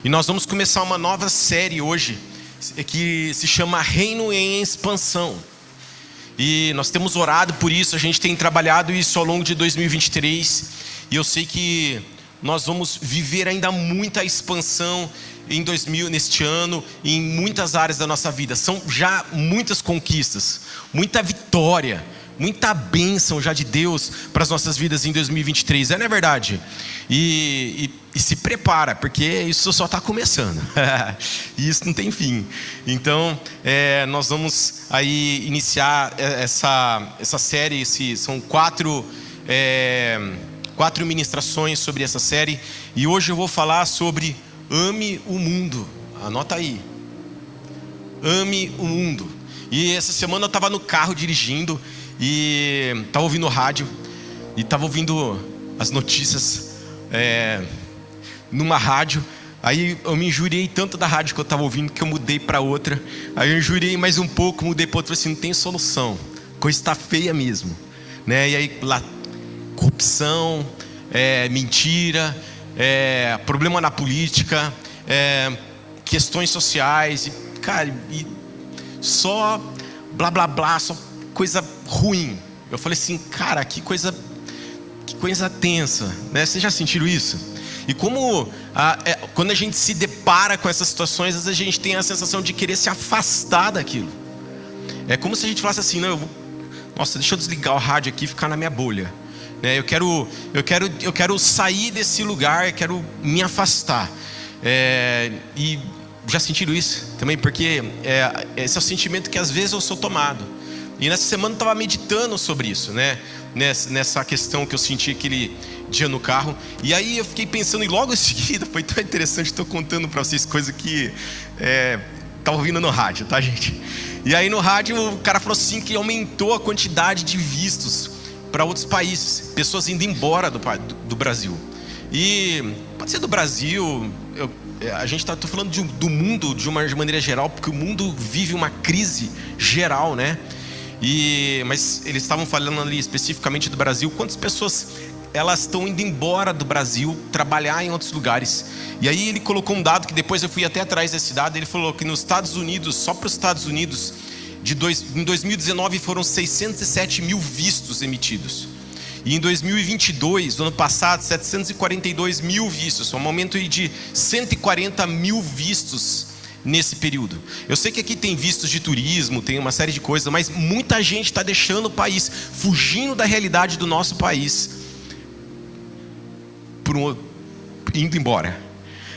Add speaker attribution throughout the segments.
Speaker 1: E nós vamos começar uma nova série hoje, que se chama Reino em Expansão. E nós temos orado por isso, a gente tem trabalhado isso ao longo de 2023. E eu sei que nós vamos viver ainda muita expansão neste ano, em muitas áreas da nossa vida. São já muitas conquistas, muita vitória, muita bênção já de Deus para as nossas vidas em 2023, não é verdade? E se prepara, porque isso só está começando. E isso não tem fim. Então, nós vamos aí iniciar essa série. São quatro ministrações sobre essa série. E hoje eu vou falar sobre ame o mundo. Anota aí. Ame o mundo. E essa semana eu estava no carro dirigindo e estava ouvindo rádio e estava ouvindo as notícias numa rádio. Aí eu me injuriei tanto da rádio que eu estava ouvindo que eu mudei para outra. Aí eu injuriei mais um pouco, mudei para outra. Assim, não tem solução, coisa está feia mesmo, né? E aí lá, corrupção, mentira, problema na política, questões sociais, e, cara, e só blá blá blá, só coisa ruim. Eu falei assim, cara, que coisa tensa, né? Vocês já sentiram isso? E quando a gente se depara com essas situações, às vezes a gente tem a sensação de querer se afastar daquilo. É como se a gente falasse assim, não, nossa, deixa eu desligar o rádio aqui e ficar na minha bolha, né? Eu quero sair desse lugar, eu quero me afastar. E já sentiram isso também? Porque esse é o sentimento que às vezes eu sou tomado. E nessa semana eu estava meditando sobre isso, né? Nessa questão que eu senti aquele dia no carro. E aí eu fiquei pensando, e logo em seguida, foi tão interessante, estou contando para vocês coisas que estava ouvindo no rádio, tá, gente? E aí no rádio o cara falou assim que aumentou a quantidade de vistos para outros países, pessoas indo embora do Brasil. E pode ser do Brasil, a gente está falando do mundo de uma maneira geral, porque o mundo vive uma crise geral, né? Mas eles estavam falando ali especificamente do Brasil. Quantas pessoas elas estão indo embora do Brasil, trabalhar em outros lugares? E aí ele colocou um dado que depois eu fui até atrás desse dado. Ele falou que nos Estados Unidos, só para os Estados Unidos, em 2019 foram 607 mil vistos emitidos. E em 2022, no ano passado, 742 mil vistos. Um aumento aí de 140 mil vistos nesse período. Eu sei que aqui tem vistos de turismo, tem uma série de coisas, mas muita gente está deixando o país, fugindo da realidade do nosso país, indo embora.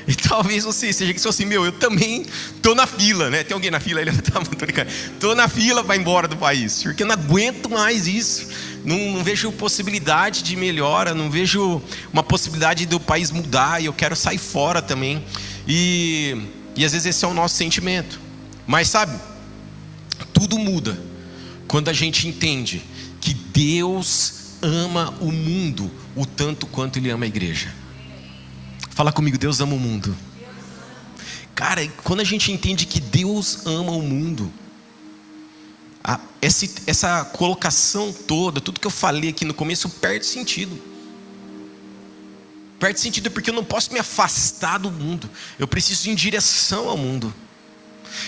Speaker 1: E talvez você seja que assim, eu também estou na fila, né? Tem alguém na fila? Estou na fila para ir embora do país, porque eu não aguento mais isso. Não vejo possibilidade de melhora, não vejo uma possibilidade do país mudar, e eu quero sair fora também. E às vezes esse é o nosso sentimento. Mas sabe, tudo muda quando a gente entende que Deus ama o mundo o tanto quanto Ele ama a igreja. Fala comigo, Deus ama o mundo. Cara, quando a gente entende que Deus ama o mundo, essa colocação toda, tudo que eu falei aqui no começo, perde sentido. Perde sentido porque eu não posso me afastar do mundo. Eu preciso ir em direção ao mundo.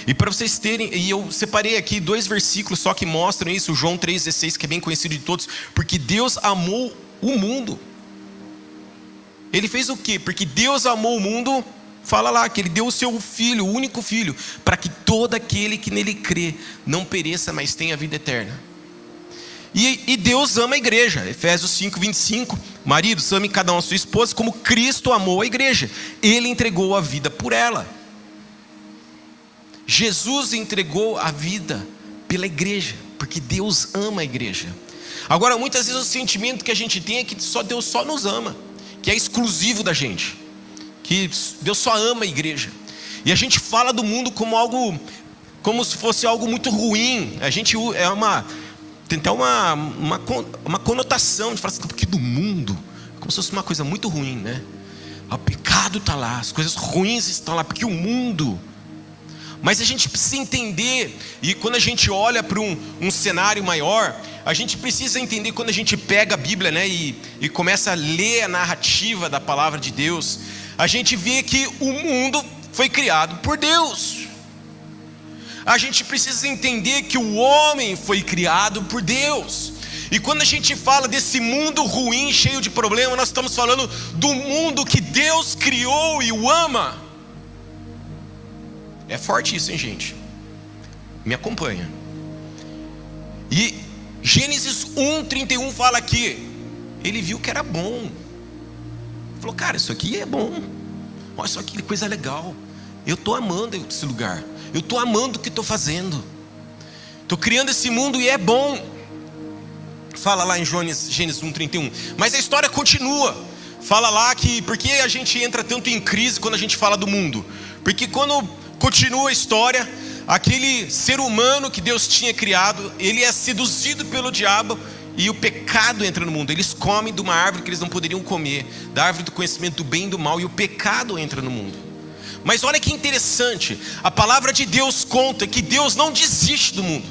Speaker 1: E para vocês terem, e eu separei aqui 2 versículos só que mostram isso. O João 3,16, que é bem conhecido de todos. Porque Deus amou o mundo. Ele fez o quê? Porque Deus amou o mundo. Fala lá que Ele deu o seu Filho, o único Filho, para que todo aquele que nele crê não pereça, mas tenha vida eterna. E Deus ama a igreja. Efésios 5:25. Maridos, amem cada um a sua esposa como Cristo amou a igreja. Ele entregou a vida por ela. Jesus entregou a vida pela igreja, porque Deus ama a igreja. Agora, muitas vezes o sentimento que a gente tem é que Deus só nos ama, que é exclusivo da gente, que Deus só ama a igreja. E a gente fala do mundo como se fosse algo muito ruim. A gente tem até uma conotação de falar assim, porque do mundo, como se fosse uma coisa muito ruim, né? O pecado está lá, as coisas ruins estão lá, porque o mundo. Mas a gente precisa entender, e quando a gente olha para um cenário maior, a gente precisa entender, quando a gente pega a Bíblia, né, e começa a ler a narrativa da palavra de Deus, a gente vê que o mundo foi criado por Deus. A gente precisa entender que o homem foi criado por Deus. E quando a gente fala desse mundo ruim, cheio de problemas, nós estamos falando do mundo que Deus criou e o ama. É forte isso, hein, gente? Me acompanha. E Gênesis 1:31 fala que ele viu que era bom. Falou, cara, isso aqui é bom. Olha só que coisa legal. Eu estou amando esse lugar. Eu estou amando o que estou fazendo. Estou criando esse mundo e é bom. Fala lá em Gênesis 1:31. Mas a história continua. Fala lá que por que a gente entra tanto em crise quando a gente fala do mundo? Porque quando continua a história, aquele ser humano que Deus tinha criado, ele é seduzido pelo diabo e o pecado entra no mundo. Eles comem de uma árvore que eles não poderiam comer, da árvore do conhecimento do bem e do mal, e o pecado entra no mundo. Mas olha que interessante, a palavra de Deus conta que Deus não desiste do mundo.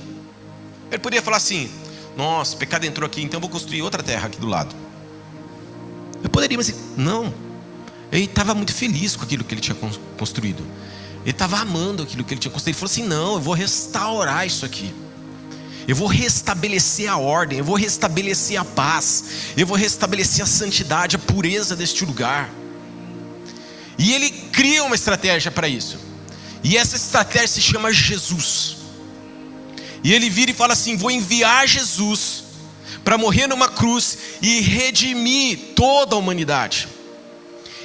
Speaker 1: Ele poderia falar assim, nossa, o pecado entrou aqui, então eu vou construir outra terra aqui do lado. Eu poderia, mas não. Ele estava muito feliz com aquilo que ele tinha construído. Ele estava amando aquilo que ele tinha construído. Ele falou assim, não, eu vou restaurar isso aqui. Eu vou restabelecer a ordem, eu vou restabelecer a paz, eu vou restabelecer a santidade, a pureza deste lugar. E ele cria uma estratégia para isso. E essa estratégia se chama Jesus. E ele vira e fala assim, vou enviar Jesus para morrer numa cruz e redimir toda a humanidade.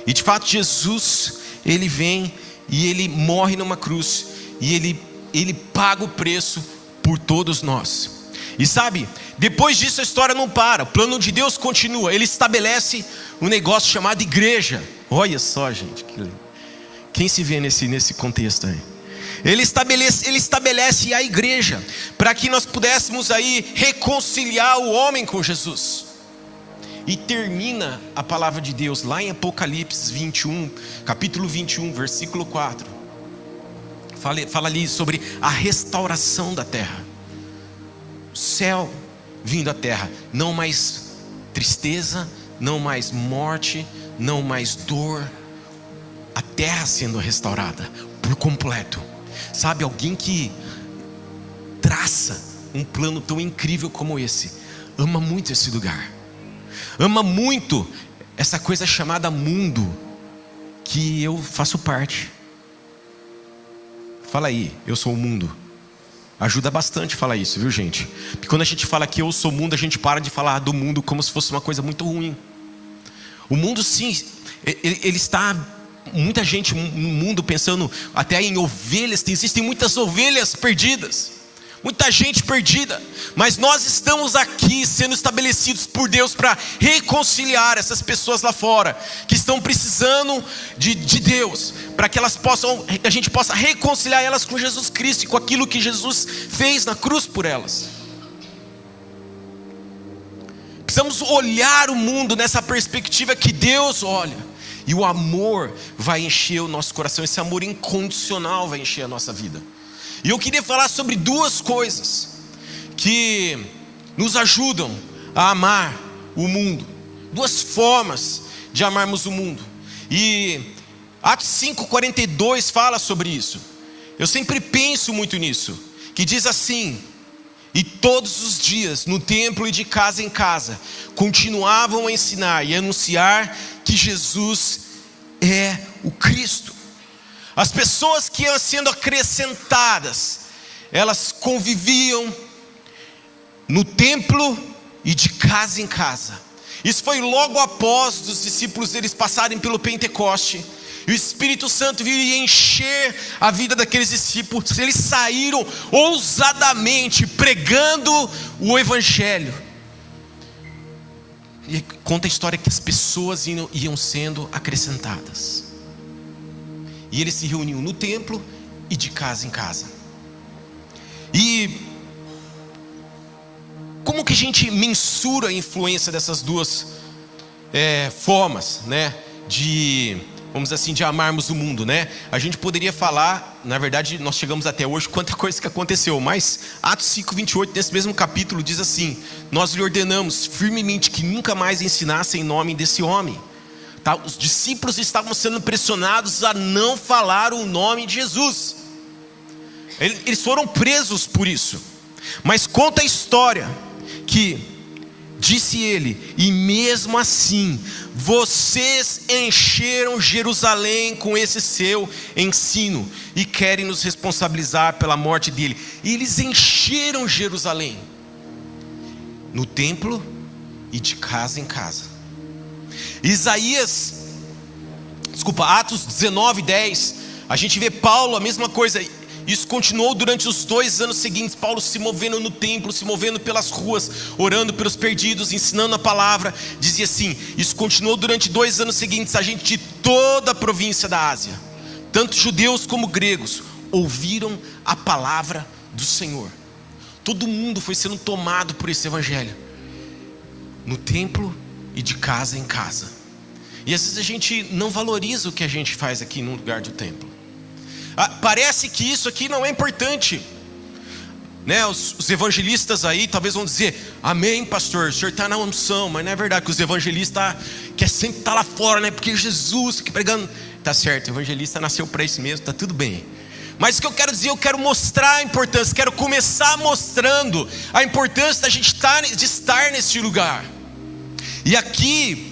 Speaker 1: E de fato Jesus, ele vem e ele morre numa cruz, e ele paga o preço por todos nós. E sabe, depois disso a história não para, o plano de Deus continua. Ele estabelece um negócio chamado igreja. Olha só, gente, quem se vê nesse contexto aí? Ele estabelece a igreja, para que nós pudéssemos aí reconciliar o homem com Jesus. E termina a palavra de Deus lá em Apocalipse 21, capítulo 21, versículo 4. Fala ali sobre a restauração da terra. O céu vindo à terra, não mais tristeza, não mais morte, não mais dor. A terra sendo restaurada por completo. Sabe, alguém que traça um plano tão incrível como esse, ama muito esse lugar. Ama muito essa coisa chamada mundo, que eu faço parte. Fala aí, eu sou o mundo. Ajuda bastante falar isso, viu, gente? Porque quando a gente fala que eu sou o mundo, a gente para de falar do mundo como se fosse uma coisa muito ruim. O mundo, sim, ele está... Muita gente no mundo pensando até em ovelhas. Existem muitas ovelhas perdidas, muita gente perdida. Mas nós estamos aqui sendo estabelecidos por Deus para reconciliar essas pessoas lá fora, que estão precisando de Deus, para que a gente possa reconciliar elas com Jesus Cristo e com aquilo que Jesus fez na cruz por elas. Precisamos olhar o mundo nessa perspectiva que Deus olha. E o amor vai encher o nosso coração. Esse amor incondicional vai encher a nossa vida. E eu queria falar sobre duas coisas que nos ajudam a amar o mundo. Duas formas de amarmos o mundo. E Atos 5:42 fala sobre isso. Eu sempre penso muito nisso. Que diz assim: e todos os dias, no templo e de casa em casa, continuavam a ensinar e anunciar que Jesus é o Cristo. As pessoas que iam sendo acrescentadas, elas conviviam no templo e de casa em casa. Isso foi logo após os discípulos eles passarem pelo Pentecoste. E o Espírito Santo viria encher a vida daqueles discípulos. Eles saíram ousadamente pregando o Evangelho. E conta a história que as pessoas iam sendo acrescentadas. E eles se reuniam no templo e de casa em casa. E como que a gente mensura a influência dessas duas formas, né? Vamos dizer assim, de amarmos o mundo, né? A gente poderia falar, na verdade nós chegamos até hoje, quanta coisa que aconteceu. Mas Atos 5:28, nesse mesmo capítulo, diz assim: nós lhe ordenamos firmemente que nunca mais ensinasse em nome desse homem. Os discípulos estavam sendo pressionados a não falar o nome de Jesus. Eles foram presos por isso. Mas conta a história que disse ele: e mesmo assim vocês encheram Jerusalém com esse seu ensino e querem nos responsabilizar pela morte dele. E eles encheram Jerusalém, no templo e de casa em casa. Atos 19:10, a gente vê Paulo, a mesma coisa. Isso continuou durante os 2 anos seguintes, Paulo se movendo no templo, se movendo pelas ruas, orando pelos perdidos, ensinando a palavra. Dizia assim, isso continuou durante 2 anos seguintes. A gente de toda a província da Ásia, tanto judeus como gregos, ouviram a palavra do Senhor. Todo mundo foi sendo tomado por esse evangelho, no templo e de casa em casa. E às vezes a gente não valoriza o que a gente faz aqui no lugar do templo. Parece que isso aqui não é importante, né? Os evangelistas aí talvez vão dizer: amém, pastor, o senhor está na unção. Mas não é verdade, que os evangelistas quer sempre estar lá fora, né? Porque Jesus que pregando. Tá certo, o evangelista nasceu para isso mesmo, tá tudo bem. Mas o que eu quero dizer, eu quero mostrar a importância. Quero começar mostrando a importância da gente de estar nesse lugar. E aqui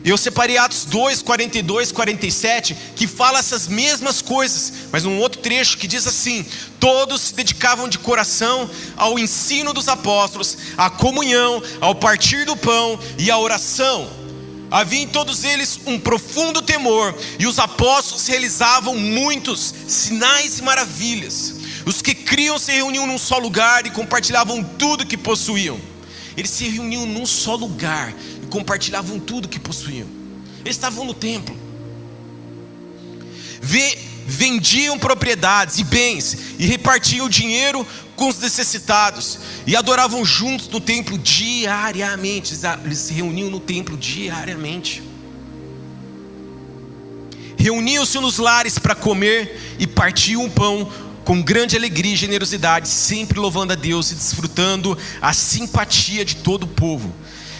Speaker 1: eu separei Atos 2, 42, 47, que fala essas mesmas coisas, mas um outro trecho que diz assim: todos se dedicavam de coração ao ensino dos apóstolos, à comunhão, ao partir do pão e à oração. Havia em todos eles um profundo temor, e os apóstolos realizavam muitos sinais e maravilhas. Os que criam se reuniam num só lugar e compartilhavam tudo que possuíam. Eles se reuniam num só lugar e compartilhavam tudo que possuíam. Eles estavam no templo. Vendiam propriedades e bens e repartiam o dinheiro com os necessitados. E adoravam juntos no templo diariamente. Eles se reuniam no templo diariamente. Reuniam-se nos lares para comer e partiam o pão com grande alegria e generosidade, sempre louvando a Deus e desfrutando a simpatia de todo o povo.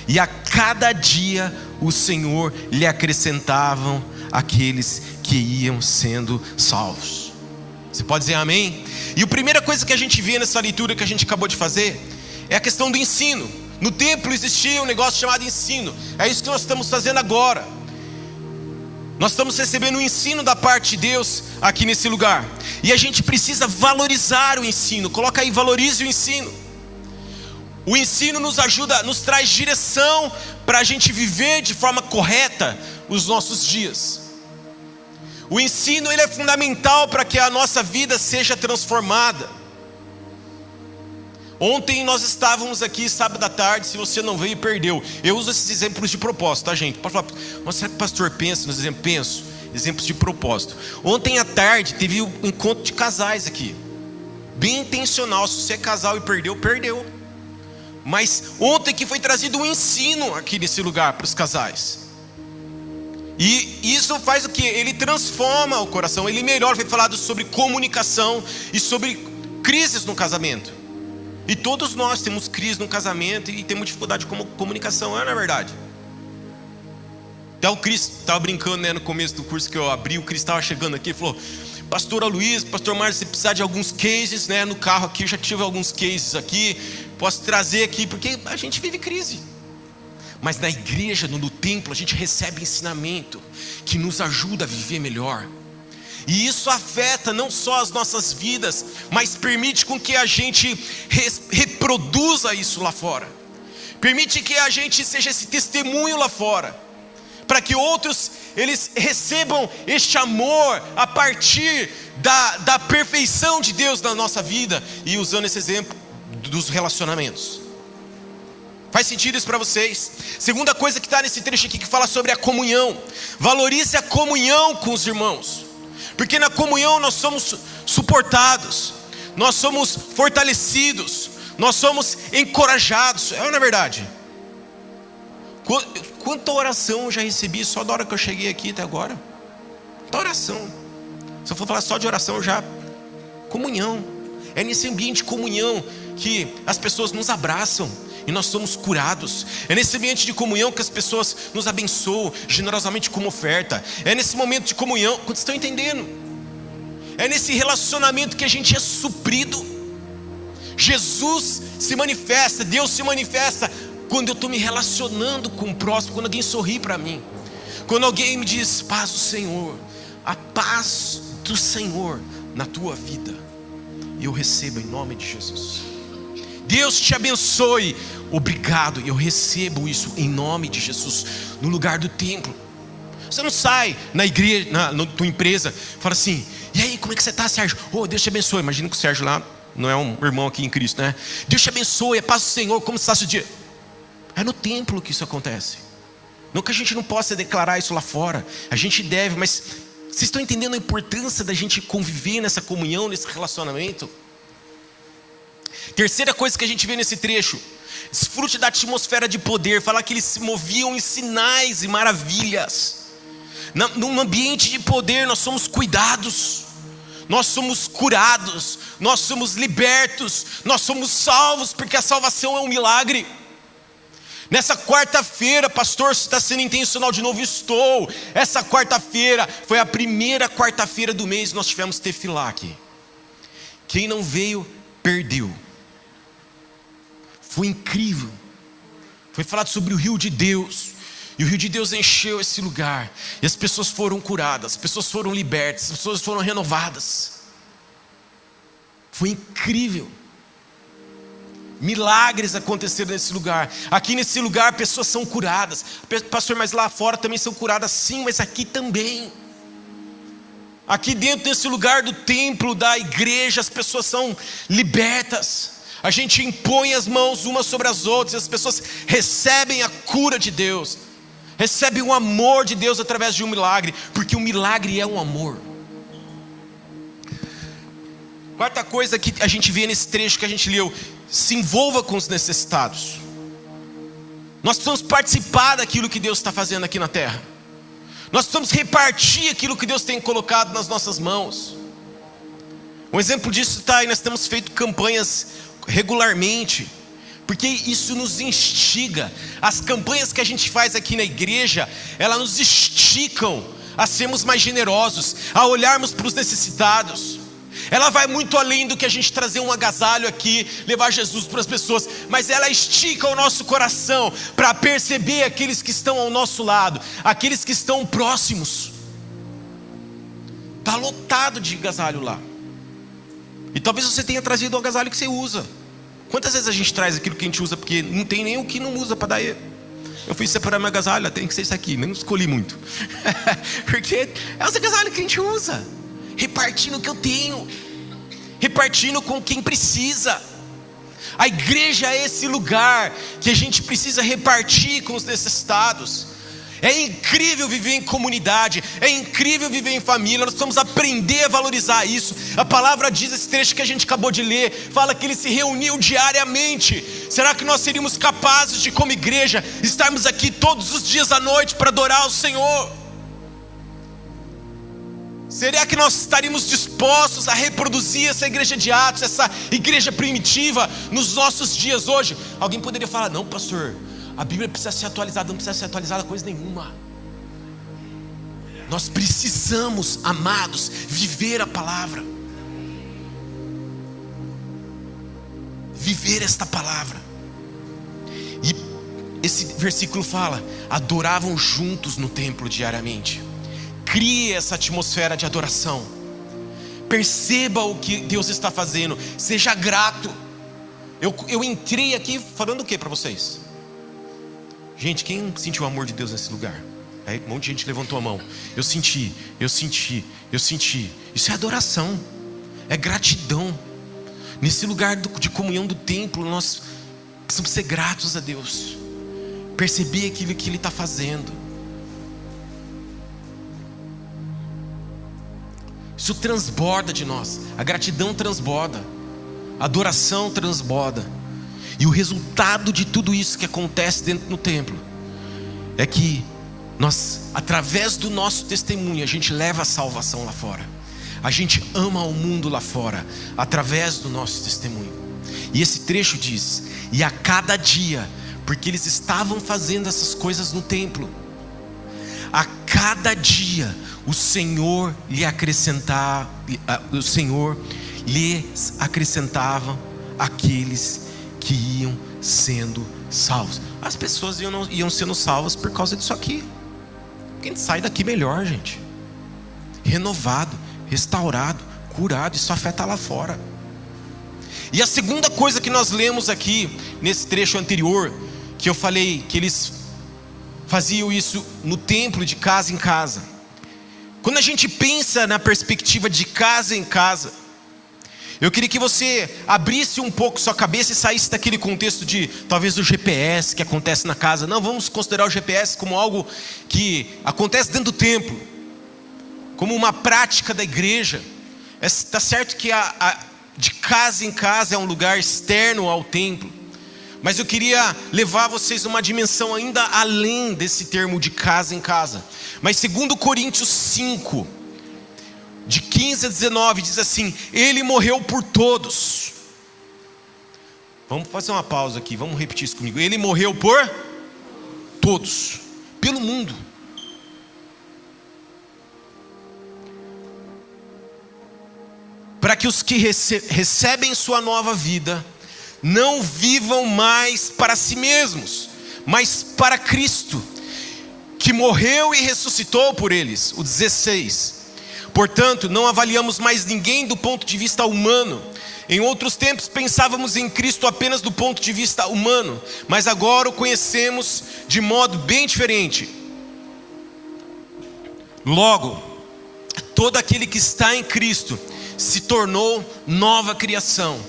Speaker 1: E a cada dia o Senhor lhe acrescentavam aqueles que iam sendo salvos. Você pode dizer amém? E a primeira coisa que a gente vê nessa leitura que a gente acabou de fazer é a questão do ensino. No templo existia um negócio chamado ensino. É isso que nós estamos fazendo agora. Nós estamos recebendo um ensino da parte de Deus aqui nesse lugar. E a gente precisa valorizar o ensino. Coloca aí, valorize o ensino. O ensino nos ajuda, nos traz direção para a gente viver de forma correta os nossos dias. O ensino ele é fundamental para que a nossa vida seja transformada. Ontem nós estávamos aqui, sábado à tarde. Se você não veio, perdeu. Eu uso esses exemplos de propósito, tá, gente? Pode falar, mas será que o pastor pensa nos exemplos? Penso, exemplos de propósito. Ontem à tarde teve um encontro de casais aqui, bem intencional. Se você é casal e perdeu, perdeu. Mas ontem que foi trazido um ensino aqui nesse lugar para os casais. E isso faz o que? Ele transforma o coração, ele melhora. Foi falado sobre comunicação e sobre crises no casamento. E todos nós temos crise no casamento e temos dificuldade com comunicação, não é verdade? Até o Cris estava brincando, né, no começo do curso que eu abri. O Cris estava chegando aqui e falou: pastor Aloysio, pastor Márcio, se precisar de alguns cases, né, no carro aqui, eu já tive alguns cases aqui, posso trazer aqui, porque a gente vive crise. Mas na igreja, no templo, a gente recebe ensinamento que nos ajuda a viver melhor. E isso afeta não só as nossas vidas, mas permite com que a gente reproduza isso lá fora. Permite que a gente seja esse testemunho lá fora, para que outros eles recebam este amor a partir da perfeição de Deus na nossa vida. E usando esse exemplo dos relacionamentos. Faz sentido isso para vocês? Segunda coisa que está nesse trecho aqui, que fala sobre a comunhão. Valorize a comunhão com os irmãos, porque na comunhão nós somos suportados, nós somos fortalecidos, nós somos encorajados. É ou não é verdade? Quanta oração eu já recebi só da hora que eu cheguei aqui até agora? Quanta oração. Se eu for falar só de oração, comunhão. É nesse ambiente de comunhão que as pessoas nos abraçam.
Speaker 2: e nós somos curados. É nesse ambiente de comunhão que as pessoas nos abençoam generosamente como oferta. É nesse momento de comunhão, quando estão entendendo? É nesse relacionamento que a gente é suprido. Jesus se manifesta, Deus se manifesta quando eu estou me relacionando com o próximo, quando alguém sorri para mim, quando alguém me diz: paz do Senhor, a paz do Senhor na tua vida, e eu recebo em nome de Jesus. Deus te abençoe, obrigado, eu recebo isso em nome de Jesus, no lugar do templo. Você não sai na igreja, na tua empresa, fala assim: e aí, como é que você está, Sérgio? Oh, Deus te abençoe. Imagina que o Sérgio lá não é um irmão aqui em Cristo, né? Deus te abençoe, a paz do Senhor, como está seu dia? É no templo que isso acontece. Não que a gente não possa declarar isso lá fora, a gente deve, mas vocês estão entendendo a importância da gente conviver nessa comunhão, nesse relacionamento? Terceira coisa que a gente vê nesse trecho: desfrute da atmosfera de poder. Fala que eles se moviam em sinais e maravilhas. Num ambiente de poder nós somos cuidados, nós somos curados, nós somos libertos, nós somos salvos, porque a salvação é um milagre. Nessa quarta-feira, pastor, se está sendo intencional de novo, estou. Essa quarta-feira foi a primeira quarta-feira do mês, nós tivemos tefilá aqui. Quem não veio, perdeu. Foi incrível. Foi falado sobre o rio de Deus, e o rio de Deus encheu esse lugar, e as pessoas foram curadas, as pessoas foram libertas, as pessoas foram renovadas. Foi incrível. Milagres aconteceram nesse lugar. Aqui nesse lugar pessoas são curadas. Pastor, mas lá fora também são curadas. Sim, mas aqui também. Aqui dentro desse lugar do templo, da igreja, as pessoas são libertas. A gente impõe as mãos umas sobre as outras, e as pessoas recebem a cura de Deus, recebem o amor de Deus através de um milagre, porque o milagre é um amor. Quarta coisa que a gente vê nesse trecho que a gente leu: se envolva com os necessitados. Nós precisamos participar daquilo que Deus está fazendo aqui na terra. Nós precisamos repartir aquilo que Deus tem colocado nas nossas mãos. Um exemplo disso está aí, nós temos feito campanhas regularmente, porque isso nos instiga. As campanhas que a gente faz aqui na igreja, elas nos esticam a sermos mais generosos, a olharmos para os necessitados. Ela vai muito além do que a gente trazer um agasalho aqui, levar Jesus para as pessoas, mas ela estica o nosso coração para perceber aqueles que estão ao nosso lado, aqueles que estão próximos. Está lotado de agasalho lá, e talvez você tenha trazido o agasalho que você usa. Quantas vezes a gente traz aquilo que a gente usa, porque não tem nem o que não usa para dar ele? Eu fui separar meu agasalho, tem que ser isso aqui, nem escolhi muito porque é os agasalhos que a gente usa, repartindo o que eu tenho, repartindo com quem precisa. A igreja é esse lugar que a gente precisa repartir com os necessitados. É incrível viver em comunidade, é incrível viver em família. Nós precisamos aprender a valorizar isso. A palavra diz, esse trecho que a gente acabou de ler, fala que eles se reuniam diariamente. Será que nós seríamos capazes de, como igreja, estarmos aqui todos os dias à noite para adorar o Senhor? Será que nós estaríamos dispostos a reproduzir essa igreja de Atos, essa igreja primitiva nos nossos dias hoje? Alguém poderia falar: não, pastor, a Bíblia precisa ser atualizada. Não precisa ser atualizada coisa nenhuma. Nós precisamos, amados, viver a palavra, viver esta palavra. E esse versículo fala: adoravam juntos no templo diariamente. Crie essa atmosfera de adoração. Perceba o que Deus está fazendo. Seja grato. Eu entrei aqui falando o que para vocês? Gente, quem sentiu o amor de Deus nesse lugar? Aí um monte de gente levantou a mão. Eu senti. Isso é adoração, é gratidão. Nesse lugar de comunhão do templo, nós precisamos ser gratos a Deus, perceber aquilo que Ele está fazendo. Isso transborda de nós. A gratidão transborda, a adoração transborda. E o resultado de tudo isso que acontece dentro do templo é que nós, através do nosso testemunho, a gente leva a salvação lá fora. A gente ama o mundo lá fora através do nosso testemunho. E esse trecho diz: e a cada dia, porque eles estavam fazendo essas coisas no templo, a cada dia o Senhor lhes acrescentava aqueles que iam sendo salvos. As pessoas iam sendo salvas por causa disso aqui. Quem sai daqui melhor, gente, renovado, restaurado, curado. Isso afeta lá fora. E a segunda coisa que nós lemos aqui nesse trecho anterior, que eu falei que eles faziam isso no templo, de casa em casa. Quando a gente pensa na perspectiva de casa em casa, eu queria que você abrisse um pouco sua cabeça e saísse daquele contexto de talvez o GPS que acontece na casa. Não, vamos considerar o GPS como algo que acontece dentro do templo, como uma prática da igreja. Está certo que de casa em casa é um lugar externo ao templo, mas eu queria levar vocês a uma dimensão ainda além desse termo de casa em casa. Mas 2 Coríntios 5, de 15 a 19, diz assim: ele morreu por todos. Vamos fazer uma pausa aqui, vamos repetir isso comigo. Ele morreu por todos, pelo mundo. Para que os que recebem sua nova vida não vivam mais para si mesmos, mas para Cristo, que morreu e ressuscitou por eles. O 16: portanto, não avaliamos mais ninguém do ponto de vista humano. Em outros tempos pensávamos em Cristo apenas do ponto de vista humano, mas agora o conhecemos de modo bem diferente. Logo, todo aquele que está em Cristo se tornou nova criação.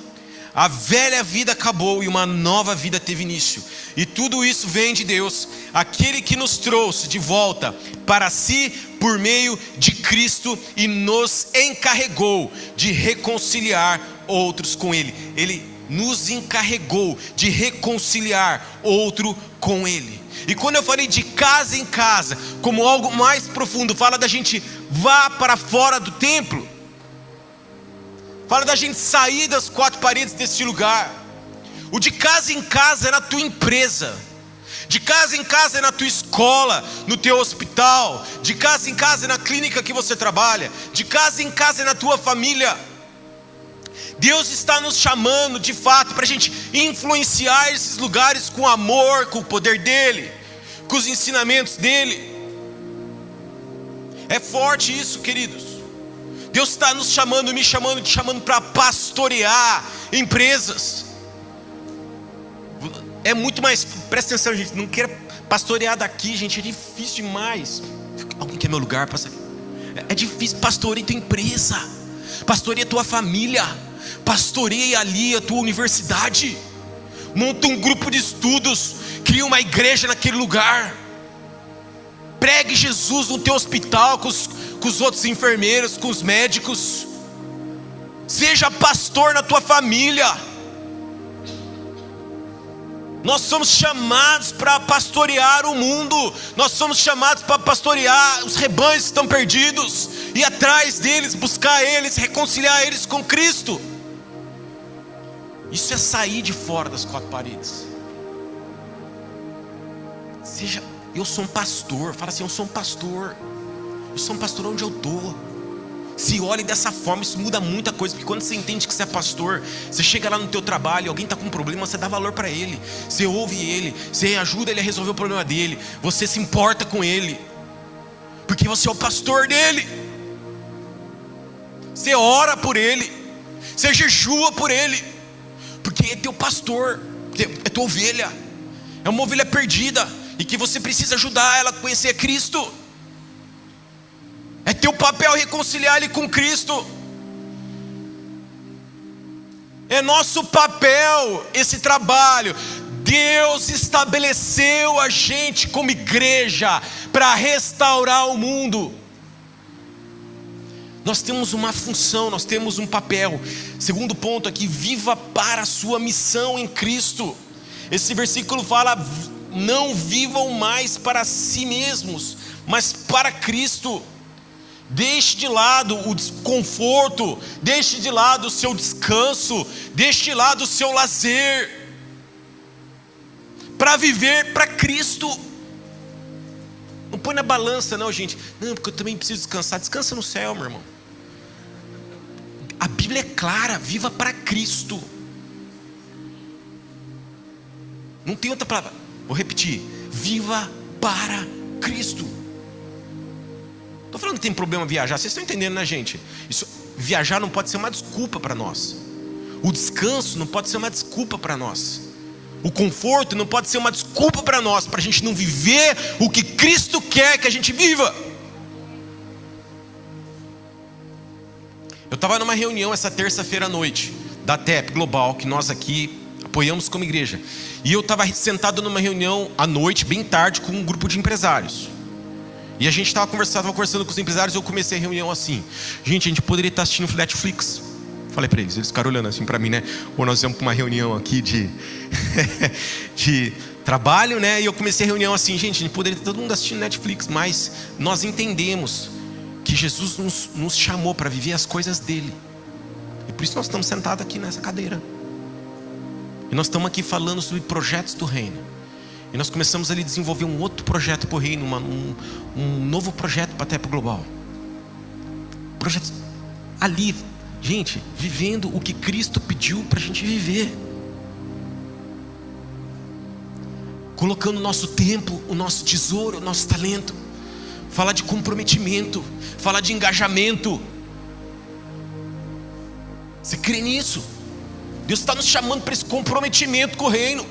Speaker 2: A velha vida acabou e uma nova vida teve início. E tudo isso vem de Deus, aquele que nos trouxe de volta para si por meio de Cristo e nos encarregou de reconciliar outros com Ele. Ele nos encarregou de reconciliar outro com Ele. E quando eu falei de casa em casa, como algo mais profundo, fala da gente vá para fora do templo. Fala da gente sair das quatro paredes deste lugar. O de casa em casa é na tua empresa. De casa em casa é na tua escola, no teu hospital. De casa em casa é na clínica que você trabalha. De casa em casa é na tua família. Deus está nos chamando de fato para a gente influenciar esses lugares com amor, com o poder dEle, com os ensinamentos dEle. É forte isso, queridos. Deus está nos chamando, me chamando, te chamando para pastorear empresas. É muito mais, presta atenção, gente, não queira pastorear daqui, gente, é difícil demais. Alguém quer meu lugar? É difícil, pastoreia tua empresa, pastoreia tua família, pastoreia ali a tua universidade, monta um grupo de estudos, cria uma igreja naquele lugar, pregue Jesus no teu hospital, com os outros enfermeiros, com os médicos. Seja pastor na tua família. Nós somos chamados para pastorear o mundo. Nós somos chamados para pastorear os rebanhos que estão perdidos, ir atrás deles, buscar eles, reconciliar eles com Cristo. Isso é sair de fora das quatro paredes. Eu sou um pastor. Fala assim: eu sou um pastor. Eu sou um pastor onde eu estou. Se olhe dessa forma, isso muda muita coisa. Porque quando você entende que você é pastor, você chega lá no teu trabalho, alguém está com um problema, você dá valor para ele, você ouve ele, você ajuda ele a resolver o problema dele, você se importa com ele, porque você é o pastor dele. Você ora por ele, você jejua por ele, porque é teu pastor, é tua ovelha, é uma ovelha perdida, e que você precisa ajudar ela a conhecer Cristo. É teu papel reconciliar ele com Cristo. É nosso papel esse trabalho. Deus estabeleceu a gente como igreja para restaurar o mundo. Nós temos uma função, nós temos um papel. Segundo ponto aqui: viva para a sua missão em Cristo. Esse versículo fala: não vivam mais para si mesmos, mas para Cristo. Deixe de lado o desconforto, deixe de lado o seu descanso, deixe de lado o seu lazer, para viver para Cristo. Não põe na balança não, gente. Não, porque eu também preciso descansar. Descansa no céu, meu irmão. A Bíblia é clara, viva para Cristo. Não tem outra palavra. Vou repetir, viva para Cristo. Estou falando que tem problema viajar, vocês estão entendendo, né, gente? Viajar não pode ser uma desculpa para nós. O descanso não pode ser uma desculpa para nós. O conforto não pode ser uma desculpa para nós, para a gente não viver o que Cristo quer que a gente viva. Eu estava numa reunião essa terça-feira à noite, da TEP Global, que nós aqui apoiamos como igreja. E eu estava sentado numa reunião à noite, bem tarde, com um grupo de empresários. E a gente estava conversando com os empresários. Eu comecei a reunião assim: gente, a gente poderia estar assistindo Netflix. Falei para eles ficaram olhando assim para mim, né? Ou nós vamos para uma reunião aqui de trabalho, né? E eu comecei a reunião assim: gente, a gente poderia estar todo mundo assistindo Netflix, mas nós entendemos que Jesus nos chamou para viver as coisas dele. E por isso nós estamos sentados aqui nessa cadeira. E nós estamos aqui falando sobre projetos do reino. E nós começamos ali a desenvolver um outro projeto para o reino, um novo projeto para a TEP Global. Projetos ali, gente, vivendo o que Cristo pediu para a gente viver. Colocando o nosso tempo, o nosso tesouro, o nosso talento. Falar de comprometimento, falar de engajamento. Você crê nisso? Deus está nos chamando para esse comprometimento com o reino.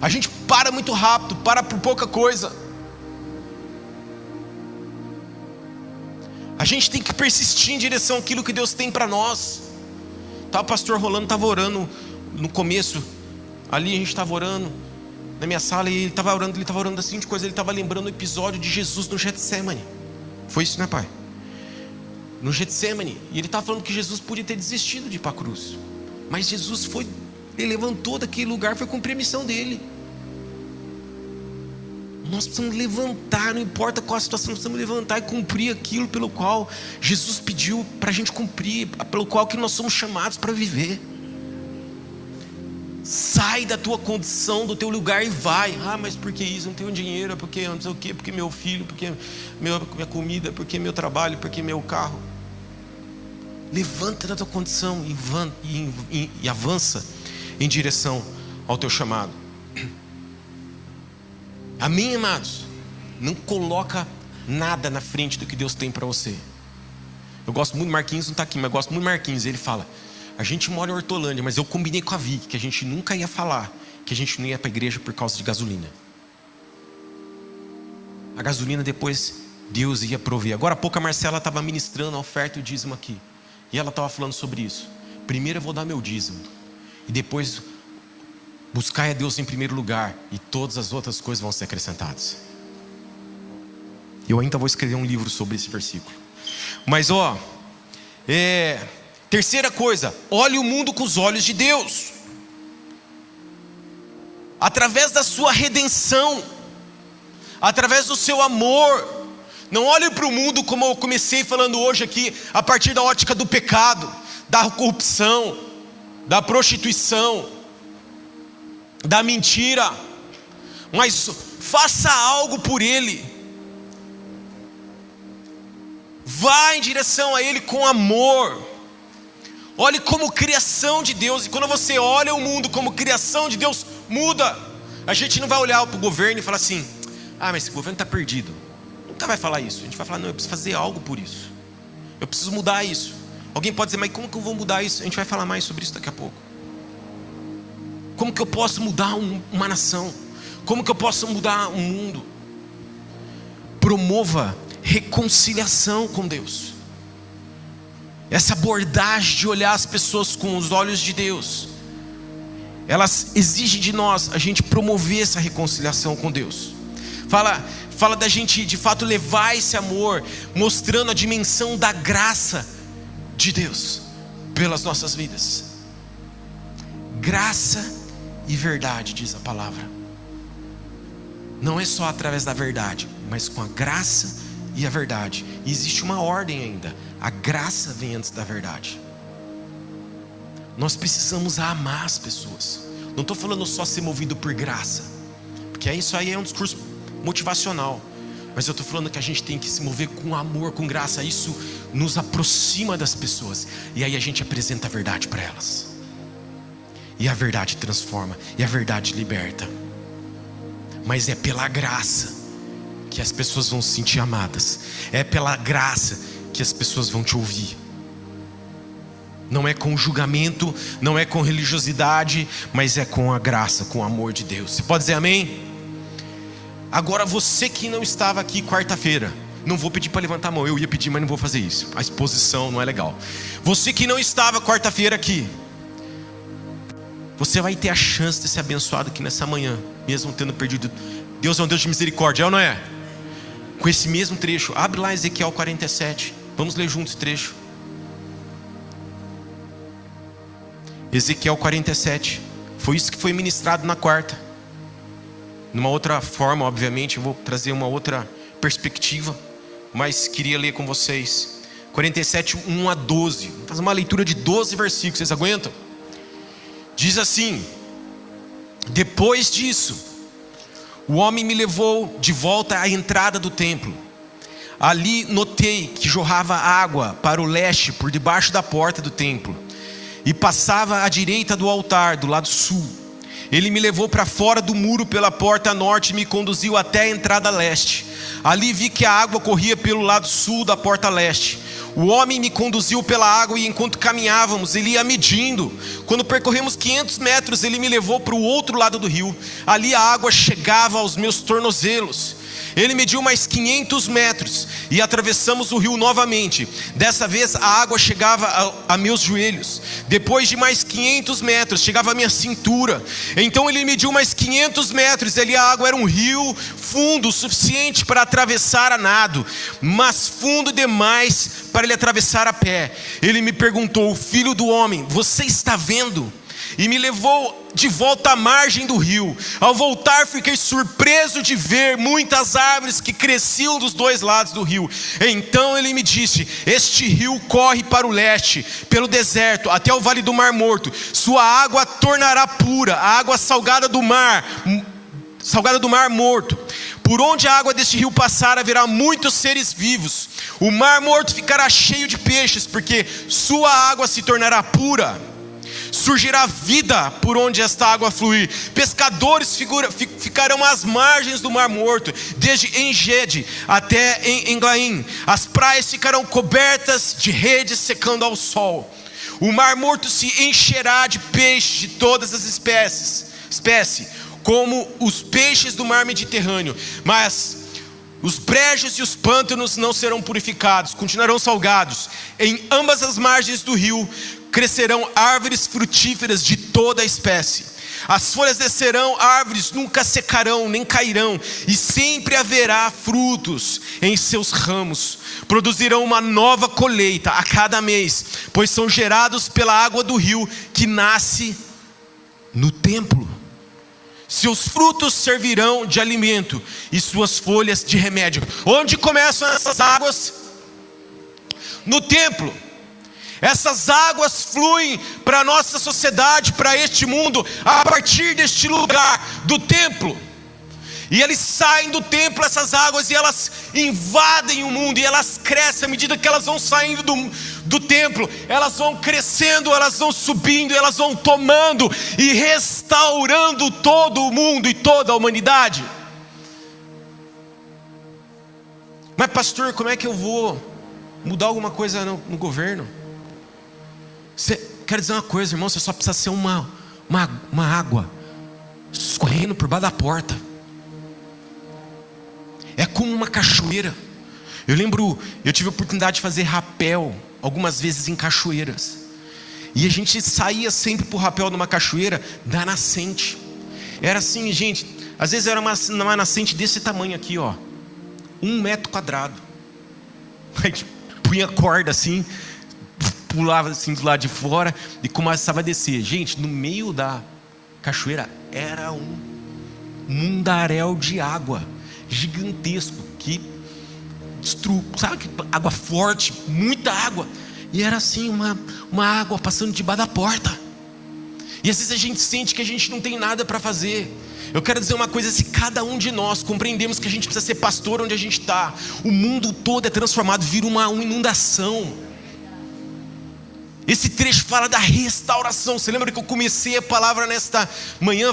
Speaker 2: A gente para muito rápido, para por pouca coisa. A gente tem que persistir em direção àquilo que Deus tem para nós. O pastor Rolando estava orando no começo. Ali a gente estava orando na minha sala, e ele estava orando assim de coisa. Ele estava lembrando o episódio de Jesus no Getsemane. Foi isso, né, pai? No Getsemane. E ele estava falando que Jesus podia ter desistido de ir para a cruz. Mas Jesus foi, ele levantou daquele lugar, foi cumprir a missão dele. Nós precisamos levantar, não importa qual a situação, nós precisamos levantar e cumprir aquilo pelo qual Jesus pediu para a gente cumprir, pelo qual que nós somos chamados para viver. Sai da tua condição, do teu lugar e vai. Ah, mas por que isso? Não tenho dinheiro, porque não sei o quê, porque meu filho, porque minha comida, porque meu trabalho, porque meu carro. Levanta da tua condição e avança em direção ao teu chamado. Amém, amados? Não coloca nada na frente do que Deus tem para você. Eu gosto muito, Marquinhos não está aqui, mas eu gosto muito do Marquinhos. Ele fala: a gente mora em Hortolândia, mas eu combinei com a Vicky que a gente nunca ia falar que a gente não ia para a igreja por causa de gasolina. A gasolina depois Deus ia prover. Agora há pouco a Marcela estava ministrando a oferta e o dízimo aqui. E ela estava falando sobre isso. Primeiro eu vou dar meu dízimo. E depois buscar a Deus em primeiro lugar. E todas as outras coisas vão ser acrescentadas. Eu ainda vou escrever um livro sobre esse versículo. Mas terceira coisa: olhe o mundo com os olhos de Deus. Através da sua redenção, através do seu amor. Não olhe para o mundo como eu comecei falando hoje aqui, a partir da ótica do pecado, da corrupção, da prostituição, da mentira. Mas faça algo por Ele. Vá em direção a Ele com amor. Olhe como criação de Deus. E quando você olha o mundo como criação de Deus, muda. A gente não vai olhar para o governo e falar assim: ah, mas esse governo está perdido. Nunca vai falar isso. A gente vai falar: não, eu preciso fazer algo por isso. Eu preciso mudar isso. Alguém pode dizer: mas como que eu vou mudar isso? A gente vai falar mais sobre isso daqui a pouco. Como que eu posso mudar uma nação? Como que eu posso mudar um mundo? Promova reconciliação com Deus. Essa abordagem de olhar as pessoas com os olhos de Deus, elas exigem de nós a gente promover essa reconciliação com Deus. Fala da gente de fato levar esse amor, mostrando a dimensão da graça de Deus pelas nossas vidas. Graça e verdade, diz a palavra. Não é só através da verdade, mas com a graça e a verdade. E existe uma ordem ainda. A graça vem antes da verdade. Nós precisamos amar as pessoas. Não estou falando só ser movido por graça, porque isso aí é um discurso motivacional. Mas eu estou falando que a gente tem que se mover com amor, com graça. Isso nos aproxima das pessoas. E aí a gente apresenta a verdade para elas. E a verdade transforma. E a verdade liberta. Mas é pela graça que as pessoas vão se sentir amadas. É pela graça que as pessoas vão te ouvir. Não é com julgamento, não é com religiosidade, mas é com a graça, com o amor de Deus. Você pode dizer amém? Agora você que não estava aqui quarta-feira, não vou pedir para levantar a mão, eu ia pedir, mas não vou fazer isso. A exposição não é legal. Você que não estava quarta-feira aqui, você vai ter a chance de ser abençoado aqui nessa manhã, mesmo tendo perdido. Deus é um Deus de misericórdia, é ou não é? Com esse mesmo trecho, abre lá Ezequiel 47, vamos ler juntos esse trecho. Ezequiel 47, foi isso que foi ministrado na quarta. Numa outra forma, obviamente, eu vou trazer uma outra perspectiva, mas queria ler com vocês 47, 1 a 12. Vou fazer uma leitura de 12 versículos, vocês aguentam? Diz assim: depois disso, o homem me levou de volta à entrada do templo. Ali notei que jorrava água para o leste por debaixo da porta do templo e passava à direita do altar, do lado sul. Ele me levou para fora do muro pela porta norte e me conduziu até a entrada leste. Ali vi que a água corria pelo lado sul da porta leste. O homem me conduziu pela água e enquanto caminhávamos, ele ia medindo. Quando percorremos 500 metros, ele me levou para o outro lado do rio. Ali a água chegava aos meus tornozelos. Ele mediu mais 500 metros e atravessamos o rio novamente. Dessa vez a água chegava a meus joelhos. Depois de mais 500 metros chegava a minha cintura. Então ele mediu mais 500 metros. Ali a água era um rio fundo o suficiente para atravessar a nado, mas fundo demais para ele atravessar a pé. Ele me perguntou: filho do homem, você está vendo? E me levou de volta à margem do rio. Ao voltar fiquei surpreso de ver muitas árvores que cresciam dos dois lados do rio. Então ele me disse: este rio corre para o leste, pelo deserto, até o vale do Mar Morto. Sua água tornará pura, a água salgada do mar Morto. Por onde a água deste rio passar haverá muitos seres vivos. O Mar Morto ficará cheio de peixes, porque sua água se tornará pura. Surgirá vida por onde esta água fluir. Pescadores ficarão às margens do Mar Morto, desde Engede até Englaim. As praias ficarão cobertas de redes secando ao sol. O Mar Morto se encherá de peixes de todas as espécies, como os peixes do mar Mediterrâneo. Mas os brejos e os pântanos não serão purificados, continuarão salgados. Em ambas as margens do rio crescerão árvores frutíferas de toda a espécie. As folhas descerão, árvores nunca secarão nem cairão, e sempre haverá frutos em seus ramos. Produzirão uma nova colheita a cada mês, pois são gerados pela água do rio que nasce no templo. Seus frutos servirão de alimento e suas folhas de remédio. Onde começam essas águas? No templo. Essas águas fluem para a nossa sociedade, para este mundo, a partir deste lugar, do templo. E eles saem do templo, essas águas, e elas invadem o mundo, e elas crescem à medida que elas vão saindo do templo. Elas vão crescendo, elas vão subindo, elas vão tomando e restaurando todo o mundo e toda a humanidade. Mas pastor, como é que eu vou mudar alguma coisa no governo? Quero dizer uma coisa, irmão, você só precisa ser uma água escorrendo por baixo da porta. É como uma cachoeira. Eu lembro, eu tive a oportunidade de fazer rapel algumas vezes em cachoeiras. E a gente saía sempre pro rapel numa cachoeira da nascente. Era assim, gente, às vezes era uma nascente desse tamanho aqui, ó, 1 metro quadrado. A gente punha corda assim, pulava assim do lado de fora e começava a descer. Gente, no meio da cachoeira era um mundaréu de água gigantesco que sabe que água forte, muita água. E era assim, uma água passando debaixo da porta. E às vezes a gente sente que a gente não tem nada para fazer. Eu quero dizer uma coisa: se cada um de nós compreendemos que a gente precisa ser pastor onde a gente está, o mundo todo é transformado, vira uma inundação. Esse trecho fala da restauração. Você lembra que eu comecei a palavra nesta manhã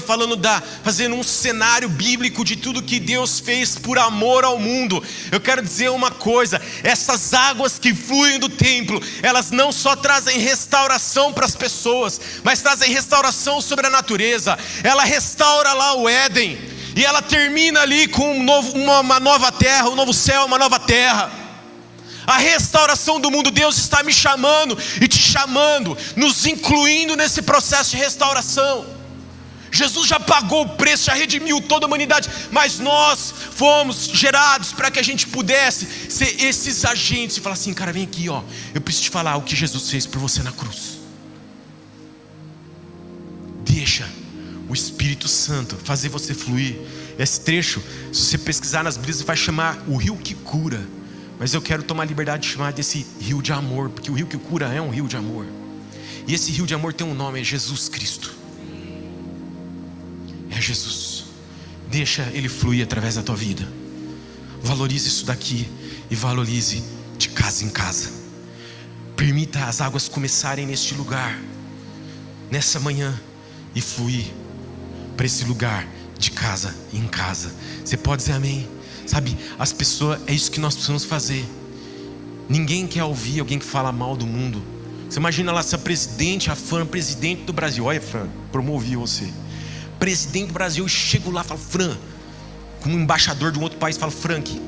Speaker 2: fazendo um cenário bíblico de tudo que Deus fez por amor ao mundo. Eu quero dizer uma coisa: essas águas que fluem do templo, elas não só trazem restauração para as pessoas, mas trazem restauração sobre a natureza. Ela restaura lá o Éden, e ela termina ali com uma nova terra, um novo céu, uma nova terra. A restauração do mundo. Deus está me chamando e te chamando, nos incluindo nesse processo de restauração. Jesus já pagou o preço, já redimiu toda a humanidade, mas nós fomos gerados para que a gente pudesse ser esses agentes e falar assim: cara, vem aqui, ó, eu preciso te falar o que Jesus fez por você na cruz. Deixa o Espírito Santo fazer você fluir. Esse trecho, se você pesquisar nas brisas, vai chamar o rio que cura. Mas eu quero tomar a liberdade de chamar desse rio de amor, porque o rio que cura é um rio de amor. E esse rio de amor tem um nome, é Jesus Cristo. É Jesus. Deixa Ele fluir através da tua vida. Valorize isso daqui e valorize de casa em casa. Permita as águas começarem neste lugar, nessa manhã, e fluir para esse lugar de casa em casa. Você pode dizer amém? Sabe, as pessoas, é isso que nós precisamos fazer. Ninguém quer ouvir alguém que fala mal do mundo. Você imagina lá, se a presidente, a Fran, presidente do Brasil, olha, Fran, promovi você, presidente do Brasil, eu chego lá e falo: Fran, como embaixador de um outro país, falo: Fran, que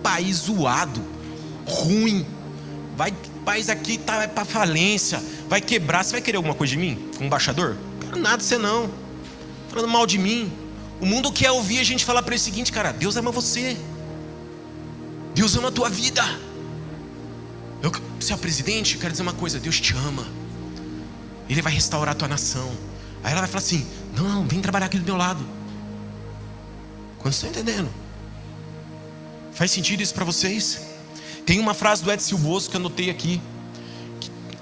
Speaker 2: país zoado, ruim, o país aqui vai para falência, vai quebrar. Você vai querer alguma coisa de mim, como embaixador? Não quero nada de você não, falando mal de mim. O mundo quer ouvir a gente falar para ele o seguinte: cara, Deus ama você, Deus ama a tua vida. Se é presidente, eu quero dizer uma coisa: Deus te ama, Ele vai restaurar a tua nação. Aí ela vai falar assim: não, vem trabalhar aqui do meu lado. Quando você está entendendo? Faz sentido isso para vocês? Tem uma frase do Edson Silvoso que eu anotei aqui,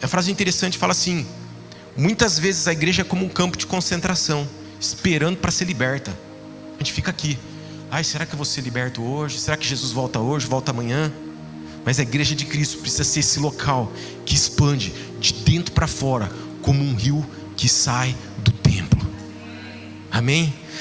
Speaker 2: a frase interessante, fala assim: muitas vezes a igreja é como um campo de concentração, esperando para ser liberta. A gente fica aqui: ai, será que eu vou ser liberto hoje? Será que Jesus volta hoje, volta amanhã? Mas a igreja de Cristo precisa ser esse local que expande de dentro para fora, como um rio que sai do templo. Amém?